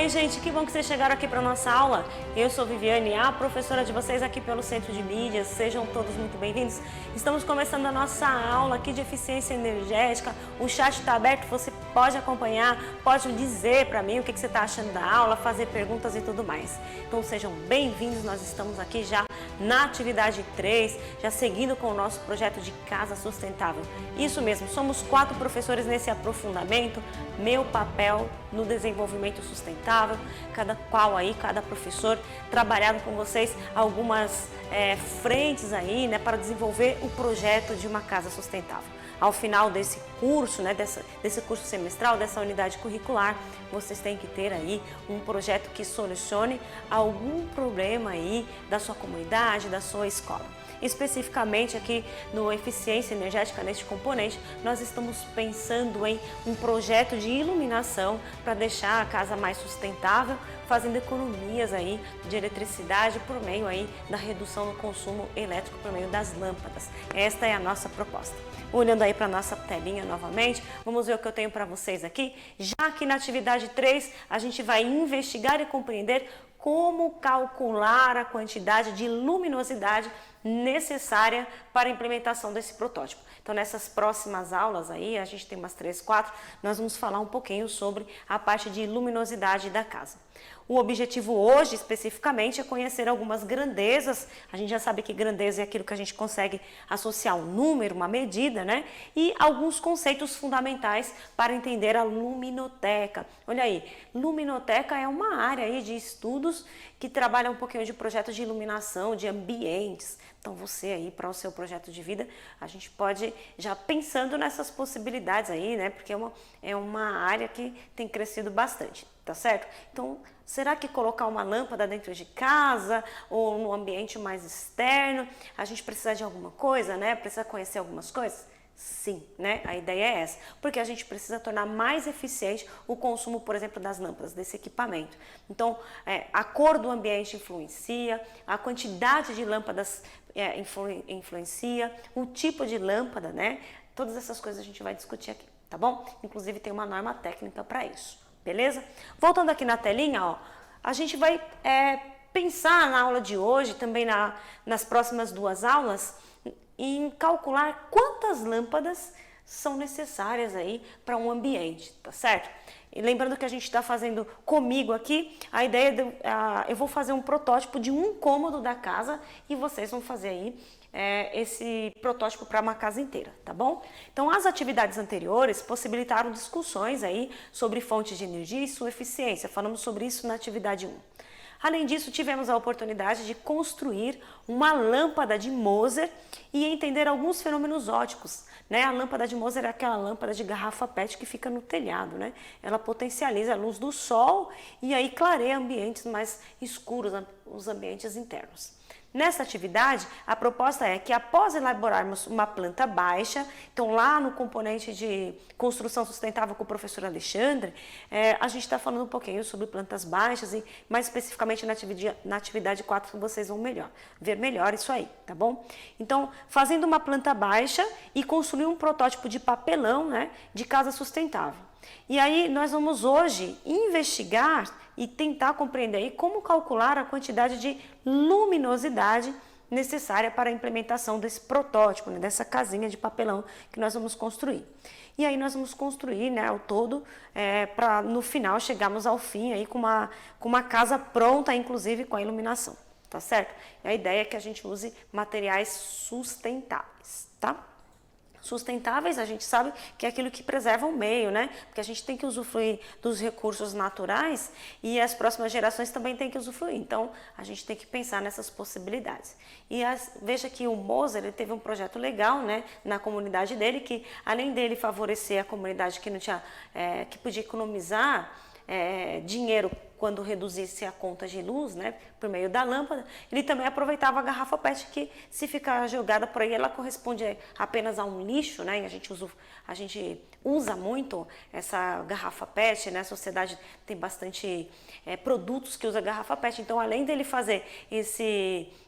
Oi, gente, que bom que vocês chegaram aqui para nossa aula. Eu sou Viviane, a professora de vocês aqui pelo Centro de Mídias. Sejam todos muito bem-vindos. Estamos começando a nossa aula aqui de eficiência energética. O chat está aberto, você pode acompanhar, pode dizer para mim o que você está achando da aula, fazer perguntas e tudo mais. Então sejam bem-vindos, nós estamos aqui já na atividade 3, já seguindo com o nosso projeto de casa sustentável. Isso mesmo, somos 4 professores nesse aprofundamento, meu papel no desenvolvimento sustentável, cada professor trabalhando com vocês algumas frentes aí, né, para desenvolver o projeto de uma casa sustentável. Ao final desse curso, né, desse curso semestral, dessa unidade curricular, vocês têm que ter aí um projeto que solucione algum problema aí da sua comunidade, da sua escola. Especificamente aqui no Eficiência Energética, neste componente, nós estamos pensando em um projeto de iluminação para deixar a casa mais sustentável, fazendo economias aí de eletricidade por meio aí da redução no consumo elétrico por meio das lâmpadas. Esta é a nossa proposta. Olhando aí para a nossa telinha novamente, vamos ver o que eu tenho para vocês aqui. Já aqui na atividade 3, a gente vai investigar e compreender como calcular a quantidade de luminosidade necessária para a implementação desse protótipo. Então, nessas próximas aulas aí, a gente tem umas 3, 4, nós vamos falar um pouquinho sobre a parte de luminosidade da casa. O objetivo hoje, especificamente, é conhecer algumas grandezas. A gente já sabe que grandeza é aquilo que a gente consegue associar um número, uma medida, né? E alguns conceitos fundamentais para entender a luminoteca. Olha aí, luminoteca é uma área aí de estudos que trabalha um pouquinho de projetos de iluminação, de ambientes. Então, você aí, para o seu projeto de vida, a gente pode já pensando nessas possibilidades aí, né? Porque é uma área que tem crescido bastante, tá certo? Então, será que colocar uma lâmpada dentro de casa ou no ambiente mais externo, a gente precisa de alguma coisa, né? Precisa conhecer algumas coisas? Sim, né? A ideia é essa, porque a gente precisa tornar mais eficiente o consumo, por exemplo, das lâmpadas, desse equipamento. Então, a cor do ambiente influencia, a quantidade de lâmpadas influencia, o tipo de lâmpada, né? Todas essas coisas a gente vai discutir aqui, tá bom? Inclusive tem uma norma técnica para isso, beleza? Voltando aqui na telinha, ó, a gente vai pensar na aula de hoje, também nas próximas 2 aulas, em calcular quantas lâmpadas são necessárias aí para um ambiente, tá certo? E lembrando que a gente está fazendo comigo aqui, a ideia eu vou fazer um protótipo de um cômodo da casa e vocês vão fazer aí esse protótipo para uma casa inteira, tá bom? Então, as atividades anteriores possibilitaram discussões aí sobre fontes de energia e sua eficiência. Falamos sobre isso na atividade 1. Além disso, tivemos a oportunidade de construir uma lâmpada de Moser e entender alguns fenômenos ópticos, né? A lâmpada de Moser é aquela lâmpada de garrafa PET que fica no telhado, né? Ela potencializa a luz do sol e aí clareia ambientes mais escuros, os ambientes internos. Nessa atividade, a proposta é que após elaborarmos uma planta baixa, então lá no componente de construção sustentável com o professor Alexandre, a gente está falando um pouquinho sobre plantas baixas e mais especificamente na atividade 4 vocês vão ver melhor isso aí, tá bom? Então, fazendo uma planta baixa e construir um protótipo de papelão, né, de casa sustentável. E aí nós vamos hoje investigar e tentar compreender aí como calcular a quantidade de luminosidade necessária para a implementação desse protótipo, né, dessa casinha de papelão que nós vamos construir. E aí nós vamos construir, né, ao todo, para no final chegarmos ao fim aí com uma casa pronta, inclusive com a iluminação, tá certo? E a ideia é que a gente use materiais sustentáveis, tá? Sustentáveis, a gente sabe que é aquilo que preserva o meio, né? Porque a gente tem que usufruir dos recursos naturais e as próximas gerações também têm que usufruir. Então, a gente tem que pensar nessas possibilidades. E veja que o Moser ele teve um projeto legal, né, na comunidade dele, que além dele favorecer a comunidade que não tinha, que podia economizar dinheiro quando reduzisse a conta de luz, né, por meio da lâmpada, ele também aproveitava a garrafa PET que, se ficar jogada por aí, ela corresponde apenas a um lixo, né, e a gente usa muito essa garrafa PET, né, a sociedade tem bastante produtos que usa garrafa PET, então além dele fazer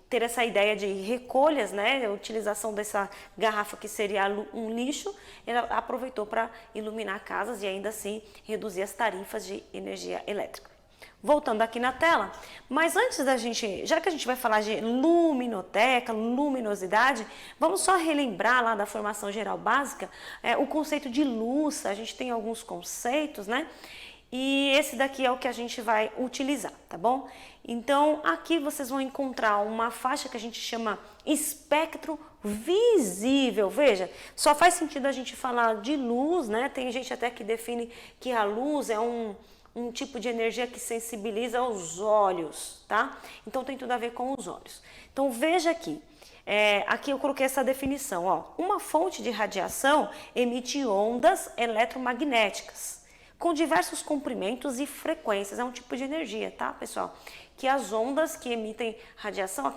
ter essa ideia de recolhas, né, a utilização dessa garrafa que seria um lixo, ele aproveitou para iluminar casas e ainda assim reduzir as tarifas de energia elétrica. Voltando aqui na tela, mas antes da gente, já que a gente vai falar de luminoteca, luminosidade, vamos só relembrar lá da formação geral básica, o conceito de luz. A gente tem alguns conceitos, né? E esse daqui é o que a gente vai utilizar, tá bom? Então, aqui vocês vão encontrar uma faixa que a gente chama espectro visível. Veja, só faz sentido a gente falar de luz, né? Tem gente até que define que a luz é um tipo de energia que sensibiliza os olhos, tá? Então tem tudo a ver com os olhos. Então veja aqui, aqui eu coloquei essa definição, ó. Uma fonte de radiação emite ondas eletromagnéticas com diversos comprimentos e frequências. É um tipo de energia, tá, pessoal? Que as ondas que emitem radiação,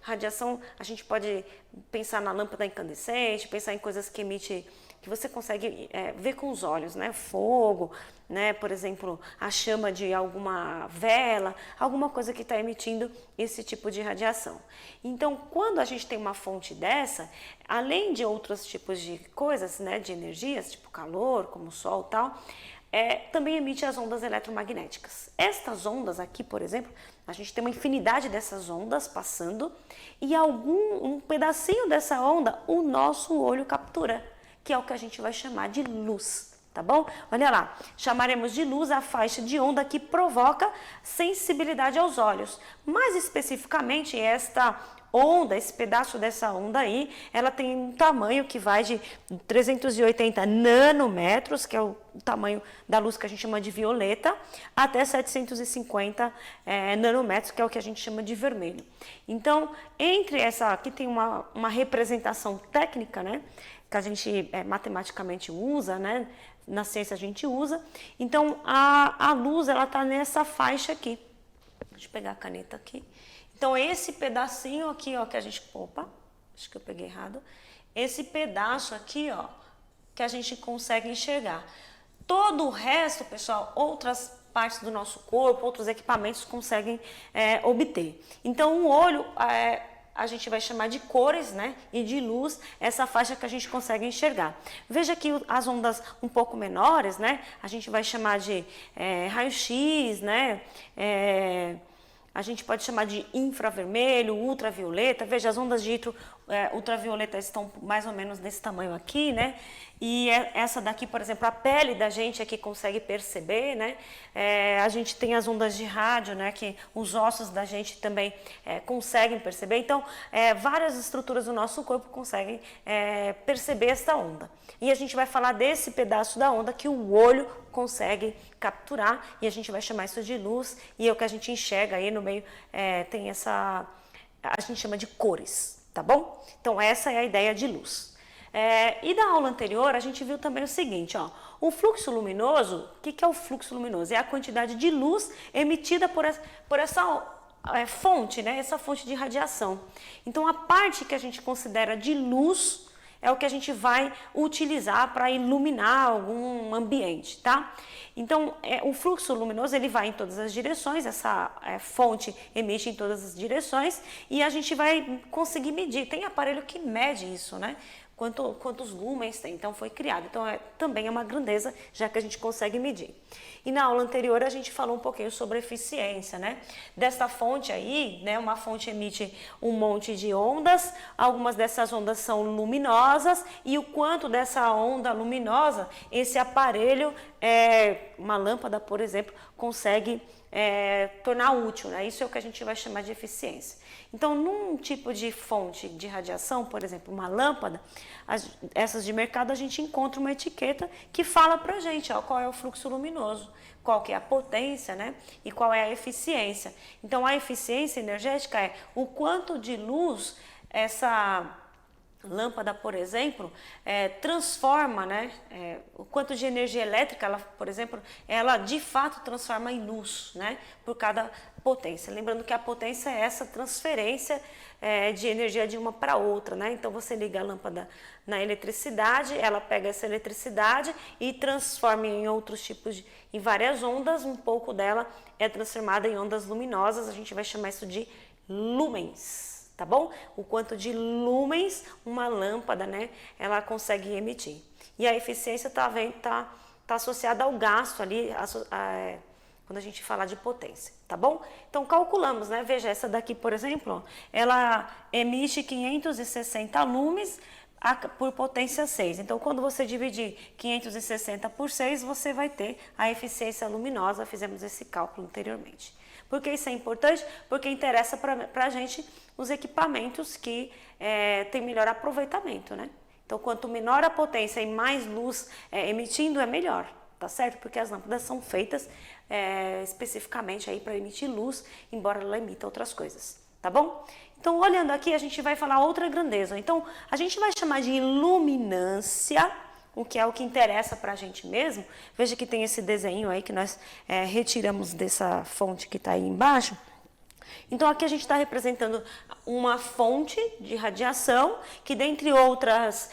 radiação, a gente pode pensar na lâmpada incandescente, pensar em coisas que emitem, que você consegue ver com os olhos, né? Fogo, né? Por exemplo, a chama de alguma vela, alguma coisa que está emitindo esse tipo de radiação. Então, quando a gente tem uma fonte dessa, além de outros tipos de coisas, né? De energias, tipo calor, como o sol e tal, também emite as ondas eletromagnéticas. Estas ondas aqui, por exemplo, a gente tem uma infinidade dessas ondas passando e um pedacinho dessa onda o nosso olho captura, que é o que a gente vai chamar de luz, tá bom? Olha lá, chamaremos de luz a faixa de onda que provoca sensibilidade aos olhos. Mais especificamente, esta onda, esse pedaço dessa onda aí, ela tem um tamanho que vai de 380 nanômetros, que é o tamanho da luz que a gente chama de violeta, até 750 nanômetros, que é o que a gente chama de vermelho. Então, entre essa, aqui tem uma representação técnica, né, que a gente matematicamente usa, né, na ciência a gente usa. Então, a luz, ela tá nessa faixa aqui. Deixa eu pegar a caneta aqui. Então, esse pedacinho aqui, ó, que a gente... Opa, acho que eu peguei errado. Esse pedaço aqui, ó, que a gente consegue enxergar. Todo o resto, pessoal, outras partes do nosso corpo, outros equipamentos conseguem obter. Então, o olho... a gente vai chamar de cores, né, e de luz, essa faixa que a gente consegue enxergar. Veja que as ondas um pouco menores, né, a gente vai chamar de raio-x, né, a gente pode chamar de infravermelho, ultravioleta. Veja, as ondas de ultravioleta estão mais ou menos desse tamanho aqui, né? E essa daqui, por exemplo, a pele da gente aqui consegue perceber, né? A gente tem as ondas de rádio, né? Que os ossos da gente também conseguem perceber. Então, várias estruturas do nosso corpo conseguem perceber essa onda. E a gente vai falar desse pedaço da onda que o olho consegue capturar, e a gente vai chamar isso de luz, e é o que a gente enxerga aí no meio, tem essa, a gente chama de cores, tá bom? Então essa é a ideia de luz. E da aula anterior a gente viu também o seguinte, ó, o fluxo luminoso, o que é o fluxo luminoso? É a quantidade de luz emitida por essa fonte, né? Essa fonte de radiação. Então a parte que a gente considera de luz é o que a gente vai utilizar para iluminar algum ambiente, tá? Então, o fluxo luminoso, ele vai em todas as direções, essa fonte emite em todas as direções e a gente vai conseguir medir. Tem aparelho que mede isso, né? Quantos lumens tem, então foi criado. Então, também é uma grandeza, já que a gente consegue medir. E na aula anterior a gente falou um pouquinho sobre eficiência, né? Desta fonte aí, né? Uma fonte emite um monte de ondas, algumas dessas ondas são luminosas e o quanto dessa onda luminosa esse aparelho, uma lâmpada, por exemplo, consegue tornar útil, né? Isso é o que a gente vai chamar de eficiência. Então, num tipo de fonte de radiação, por exemplo, uma lâmpada, essas de mercado, a gente encontra uma etiqueta que fala pra gente, ó, qual é o fluxo luminoso, qual que é a potência, né? E qual é a eficiência. Então, a eficiência energética é o quanto de luz essa lâmpada, por exemplo, transforma, né? O quanto de energia elétrica, ela, por exemplo, ela de fato transforma em luz, né? Por cada potência. Lembrando que a potência é essa transferência de energia de uma para outra, né? Então você liga a lâmpada na eletricidade, ela pega essa eletricidade e transforma em outros tipos, em várias ondas, um pouco dela é transformada em ondas luminosas, a gente vai chamar isso de lumens. Tá bom? O quanto de lumens uma lâmpada, né, ela consegue emitir. E a eficiência tá associada ao gasto ali, quando a gente fala de potência, tá bom? Então, calculamos, né? Veja, essa daqui, por exemplo, ó, ela emite 560 lumes por potência 6. Então, quando você dividir 560 por 6, você vai ter a eficiência luminosa. Fizemos esse cálculo anteriormente. Por que isso é importante? Porque interessa para a gente os equipamentos que têm melhor aproveitamento, né? Então, quanto menor a potência e mais luz emitindo, é melhor, tá certo? Porque as lâmpadas são feitas especificamente aí para emitir luz, embora ela emita outras coisas, tá bom? Então, olhando aqui, a gente vai falar outra grandeza. Então, a gente vai chamar de iluminância, o que é o que interessa para a gente mesmo. Veja que tem esse desenho aí que nós retiramos dessa fonte que está aí embaixo. Então, aqui a gente está representando uma fonte de radiação que, dentre outras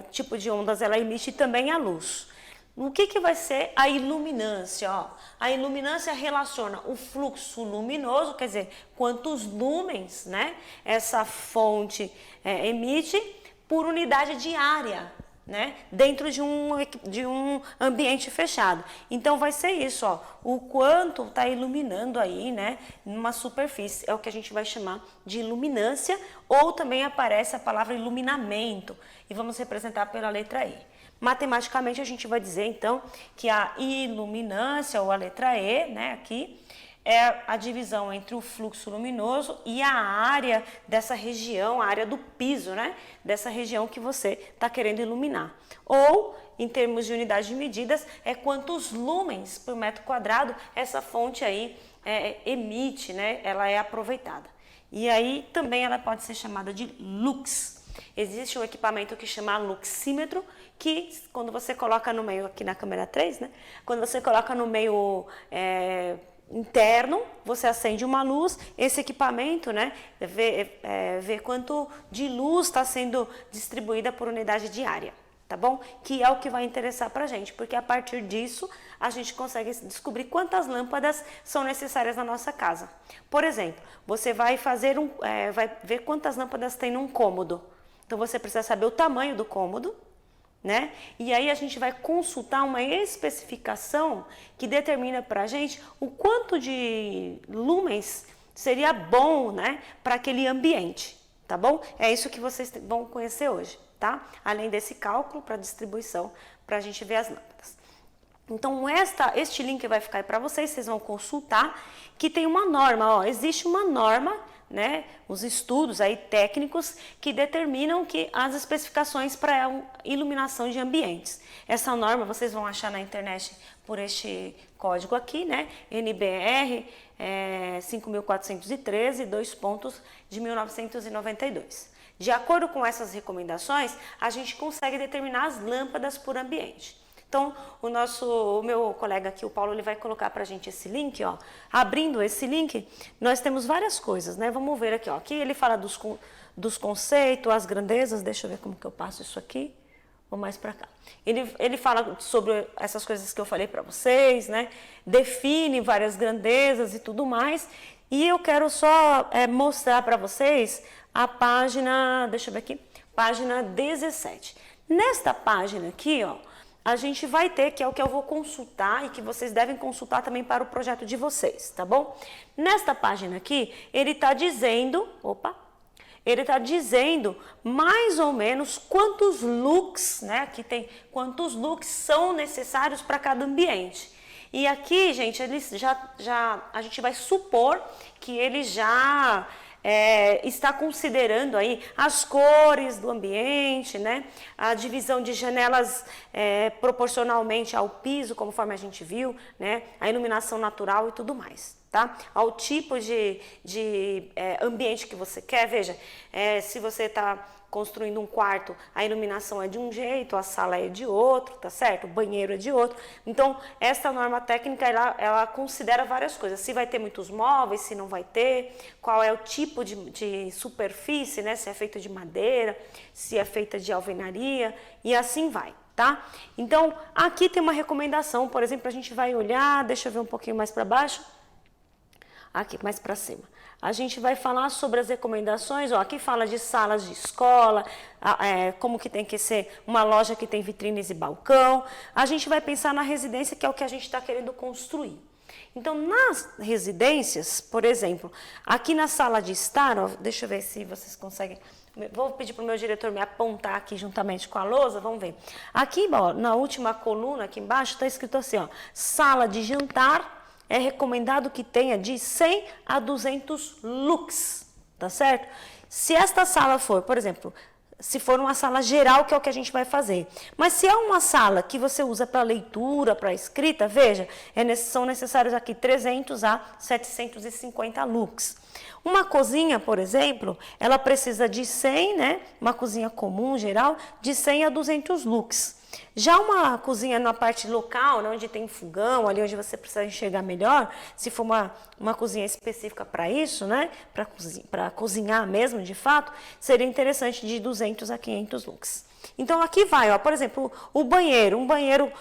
tipos de ondas, ela emite também a luz. O que vai ser a iluminância? Ó, a iluminância relaciona o fluxo luminoso, quer dizer, quantos lumens, né, essa fonte emite por unidade de área, né, dentro de um ambiente fechado. Então, vai ser isso, ó, o quanto está iluminando aí, né, numa superfície. É o que a gente vai chamar de iluminância, ou também aparece a palavra iluminamento, e vamos representar pela letra E. Matematicamente, a gente vai dizer, então, que a iluminância, ou a letra E, né, aqui, é a divisão entre o fluxo luminoso e a área dessa região, a área do piso, né, dessa região que você está querendo iluminar. Ou, em termos de unidade de medidas, é quantos lumens por metro quadrado essa fonte aí emite, né, ela é aproveitada. E aí, também ela pode ser chamada de lux. Existe um equipamento que chama luxímetro, que quando você coloca no meio, aqui na câmera 3, né? Quando você coloca no meio interno, você acende uma luz, esse equipamento, né, vê quanto de luz está sendo distribuída por unidade de área, tá bom? Que é o que vai interessar pra gente, porque a partir disso a gente consegue descobrir quantas lâmpadas são necessárias na nossa casa. Por exemplo, você vai fazer vai ver quantas lâmpadas tem num cômodo. Então, você precisa saber o tamanho do cômodo, né? E aí a gente vai consultar uma especificação que determina para a gente o quanto de lumens seria bom, né, para aquele ambiente, tá bom? É isso que vocês vão conhecer hoje, tá? Além desse cálculo para distribuição, para a gente ver as lâmpadas. Então, este link vai ficar aí para vocês vão consultar, que tem uma norma, ó, existe uma norma, né, os estudos aí técnicos que determinam que as especificações para iluminação de ambientes. Essa norma vocês vão achar na internet por este código aqui, né, NBR 5413, 2 pontos de 1992. De acordo com essas recomendações, a gente consegue determinar as lâmpadas por ambiente. Então, o meu colega aqui, o Paulo, ele vai colocar para a gente esse link, ó. Abrindo esse link, nós temos várias coisas, né? Vamos ver aqui, ó. Aqui ele fala dos conceitos, as grandezas. Deixa eu ver como que eu passo isso aqui. Vou mais para cá. Ele fala sobre essas coisas que eu falei para vocês, né? Define várias grandezas e tudo mais. E eu quero só mostrar para vocês a página, deixa eu ver aqui, página 17. Nesta página aqui, ó, a gente vai ter, que é o que eu vou consultar e que vocês devem consultar também para o projeto de vocês, tá bom? Nesta página aqui, ele está dizendo, mais ou menos quantos lux, né? Aqui tem quantos lux são necessários para cada ambiente. E aqui, gente, a gente vai supor que ele já está considerando aí as cores do ambiente, né? A divisão de janelas proporcionalmente ao piso, conforme a gente viu, né? A iluminação natural e tudo mais, tá? Ao tipo de ambiente que você quer. Veja, se você está construindo um quarto, a iluminação é de um jeito, a sala é de outro, tá certo? O banheiro é de outro. Então, essa norma técnica, ela considera várias coisas. Se vai ter muitos móveis, se não vai ter, qual é o tipo de superfície, né? Se é feita de madeira, se é feita de alvenaria, e assim vai, tá? Então, aqui tem uma recomendação, por exemplo, a gente vai olhar, deixa eu ver um pouquinho mais para baixo, aqui, mais para cima. A gente vai falar sobre as recomendações, ó, aqui fala de salas de escola, como que tem que ser uma loja que tem vitrines e balcão. A gente vai pensar na residência, que é o que a gente está querendo construir. Então, nas residências, por exemplo, aqui na sala de estar, ó, deixa eu ver se vocês conseguem, vou pedir para o meu diretor me apontar aqui juntamente com a lousa, vamos ver. Aqui, ó, na última coluna, aqui embaixo, está escrito assim, ó, sala de jantar é recomendado que tenha de 100 a 200 lux, tá certo? Se esta sala for, por exemplo, se for uma sala geral, que é o que a gente vai fazer. Mas se é uma sala que você usa para leitura, para escrita, veja, são necessários aqui 300 a 750 lux. Uma cozinha, por exemplo, ela precisa de 100, né? Uma cozinha comum, geral, de 100 a 200 lux. Já uma cozinha na parte local, né, onde tem fogão, ali onde você precisa enxergar melhor, se for uma cozinha específica para isso, né, para cozinhar mesmo, de fato, seria interessante de 200 a 500 lux. Então, aqui vai, ó, por exemplo, um banheiro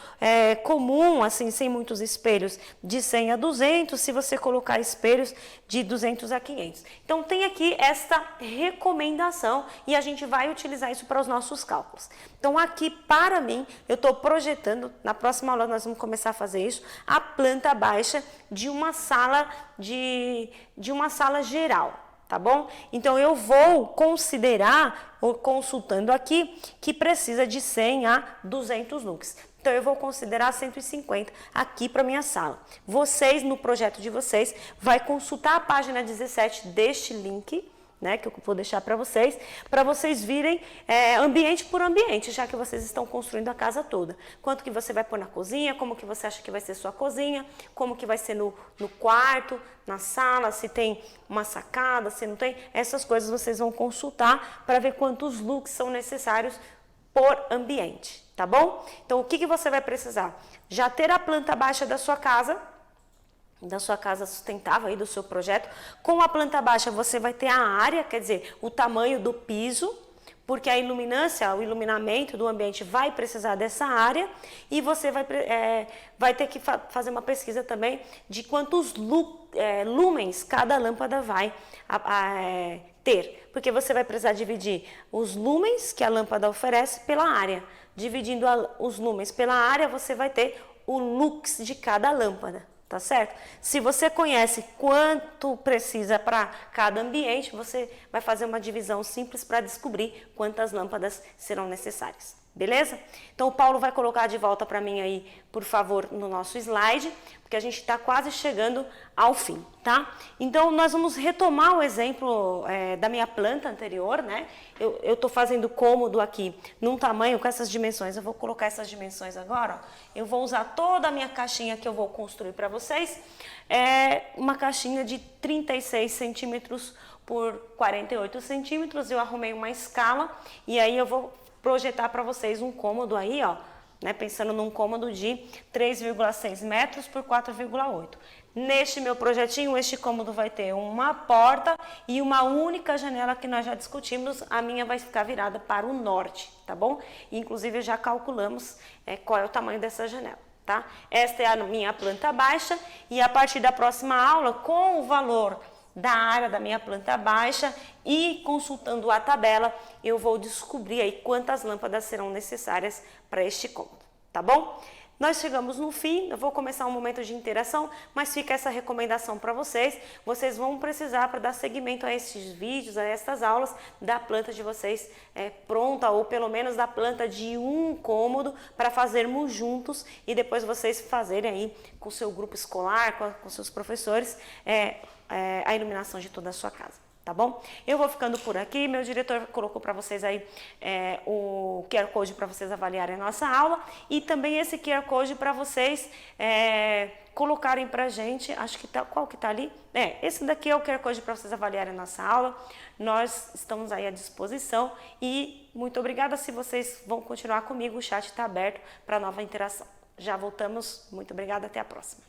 comum, assim, sem muitos espelhos, de 100 a 200, se você colocar espelhos de 200 a 500. Então, tem aqui esta recomendação e a gente vai utilizar isso para os nossos cálculos. Então, aqui, para mim, eu estou projetando, na próxima aula nós vamos começar a fazer isso, a planta baixa de uma sala, de uma sala geral. Tá bom? Então, eu vou considerar, consultando aqui, que precisa de 100 a 200 lux. Então, eu vou considerar 150 aqui para minha sala. Vocês, no projeto de vocês, vai consultar a página 17 deste link, né, que eu vou deixar para vocês virem ambiente por ambiente, já que vocês estão construindo a casa toda. Quanto que você vai pôr na cozinha, como que você acha que vai ser sua cozinha, como que vai ser no quarto, na sala, se tem uma sacada, se não tem, essas coisas vocês vão consultar para ver quantos lux são necessários por ambiente, tá bom? Então, o que você vai precisar? Já ter a planta baixa da sua casa sustentável, aí, do seu projeto. Com a planta baixa você vai ter a área, quer dizer, o tamanho do piso, porque a iluminância, o iluminamento do ambiente vai precisar dessa área e você vai ter que fazer uma pesquisa também de quantos lumens cada lâmpada vai ter, porque você vai precisar dividir os lumens que a lâmpada oferece pela área. Dividindo os lumens pela área, você vai ter o lux de cada lâmpada. Tá certo? Se você conhece quanto precisa para cada ambiente, você vai fazer uma divisão simples para descobrir quantas lâmpadas serão necessárias. Beleza? Então, o Paulo vai colocar de volta para mim aí, por favor, no nosso slide, porque a gente está quase chegando ao fim, tá? Então, nós vamos retomar o exemplo da minha planta anterior, né? Eu estou fazendo cômodo aqui num tamanho com essas dimensões. Eu vou colocar essas dimensões agora, ó. Eu vou usar toda a minha caixinha que eu vou construir para vocês. É uma caixinha de 36 centímetros por 48 centímetros. Eu arrumei uma escala e aí eu vou projetar para vocês um cômodo aí, ó, né, pensando num cômodo de 3,6 metros por 4,8. Neste meu projetinho, este cômodo vai ter uma porta e uma única janela que nós já discutimos. A minha vai ficar virada para o norte, tá bom? Inclusive, já calculamos qual é o tamanho dessa janela, tá? Esta é a minha planta baixa e a partir da próxima aula, com o valor da área da minha planta baixa e consultando a tabela, eu vou descobrir aí quantas lâmpadas serão necessárias para este cômodo, tá bom? Nós chegamos no fim, eu vou começar um momento de interação, mas fica essa recomendação para vocês. Vocês vão precisar, para dar seguimento a esses vídeos, a estas aulas, da planta de vocês pronta, ou pelo menos da planta de um cômodo, para fazermos juntos e depois vocês fazerem aí com o seu grupo escolar, com seus professores, a iluminação de toda a sua casa. Tá bom? Eu vou ficando por aqui, meu diretor colocou para vocês aí o QR Code para vocês avaliarem a nossa aula e também esse QR Code para vocês colocarem pra gente, acho que tá, qual que tá ali? Esse daqui é o QR Code para vocês avaliarem a nossa aula. Nós estamos aí à disposição e muito obrigada. Se vocês vão continuar comigo, o chat está aberto para nova interação. Já voltamos, muito obrigada, até a próxima.